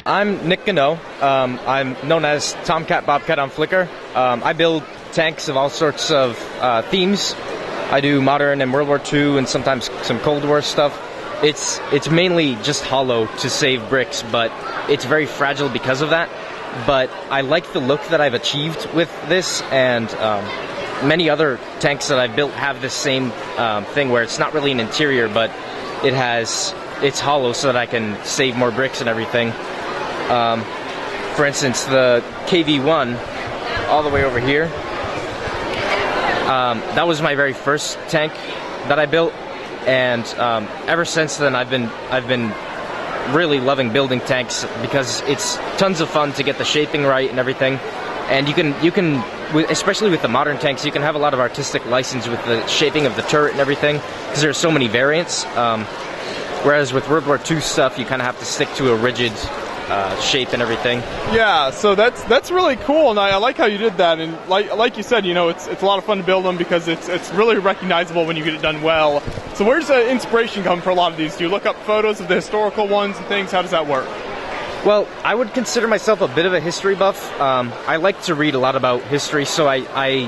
I'm Nick Guineau. I'm known as Tomcat Bobcat on Flickr. I build tanks of all sorts of themes. I do modern and World War II and sometimes some Cold War stuff. It's mainly just hollow to save bricks, but it's very fragile because of that. But I like the look that I've achieved with this, and many other tanks that I've built have this same thing where it's not really an interior, but it's hollow so that I can save more bricks and everything. For instance, the KV-1 all the way over here, that was my very first tank that I built, and ever since then I've been really loving building tanks because it's tons of fun to get the shaping right and everything. And you can, especially with the modern tanks, you can have a lot of artistic license with the shaping of the turret and everything because there's so many variants. Whereas with World War II stuff, you kind of have to stick to a rigid shape and everything. Yeah, so that's really cool, and I like how you did that. And like you said, it's a lot of fun to build them because it's really recognizable when you get it done well. So where's the inspiration come for a lot of these? Do you look up photos of the historical ones and things? How does that work? Well, I would consider myself a bit of a history buff. I like to read a lot about history, so I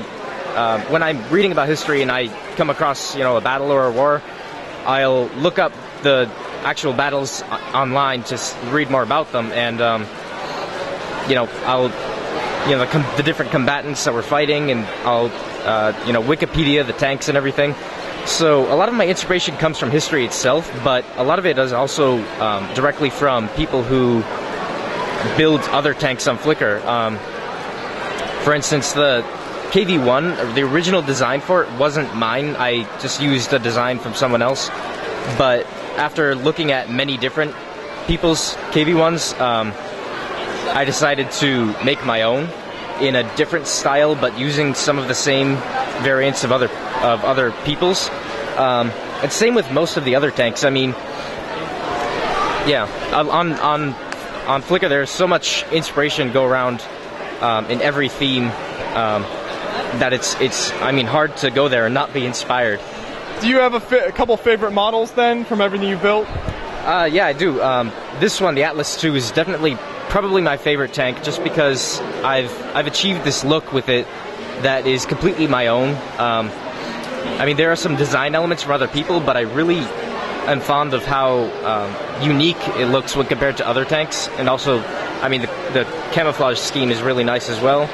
when I'm reading about history and I come across a battle or a war, I'll look up the actual battles online to read more about them, and I'll the different combatants that were fighting, and I'll Wikipedia the tanks and everything. So a lot of my inspiration comes from history itself, but a lot of it is also directly from people who build other tanks on Flickr. For instance, the KV-1, the original design for it wasn't mine. I just used a design from someone else. But after looking at many different people's KV-1s, I decided to make my own in a different style, but using some of the same variants of other people's. And same with most of the other tanks. I mean, yeah, on Flickr there's so much inspiration go around in every theme that it's hard to go there and not be inspired. Do you have a couple favorite models then from everything you've built? Yeah, I do. This one, the Atlas II, is probably my favorite tank, just because I've achieved this look with it that is completely my own. There are some design elements from other people, but I really am fond of how unique it looks when compared to other tanks. And also, the camouflage scheme is really nice as well.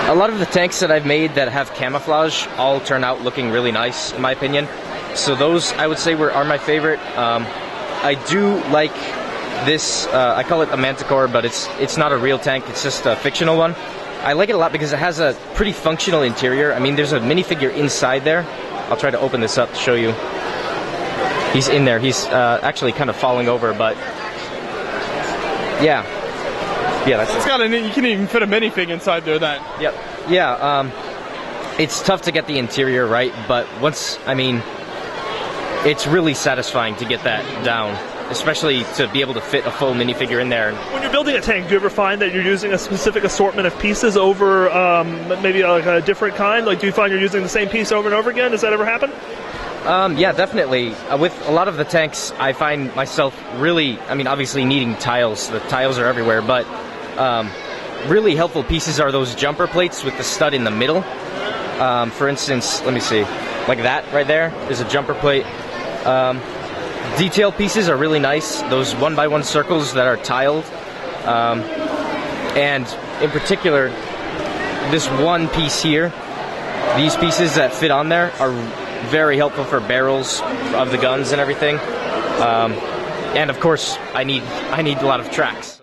A lot of the tanks that I've made that have camouflage all turn out looking really nice, in my opinion. So those, I would say, are my favorite. I do like this, I call it a Manticore, but it's not a real tank, it's just a fictional one. I like it a lot because it has a pretty functional interior. There's a minifigure inside there. I'll try to open this up to show you. He's in there. He's actually kind of falling over, but yeah. Yeah, you can even fit a minifig inside there then. Yep. Yeah, it's tough to get the interior right, but it's really satisfying to get that down, especially to be able to fit a full minifigure in there. When you're building a tank, do you ever find that you're using a specific assortment of pieces over maybe like a different kind? Like, do you find you're using the same piece over and over again? Does that ever happen? Yeah, definitely. With a lot of the tanks, I find myself really, obviously needing tiles. The tiles are everywhere, but really helpful pieces are those jumper plates with the stud in the middle. For instance, let me see, like that right there is a jumper plate. Detail pieces are really nice, those 1x1 circles that are tiled. And in particular, this one piece here, these pieces that fit on there are very helpful for barrels of the guns and everything. And of course, I need a lot of tracks.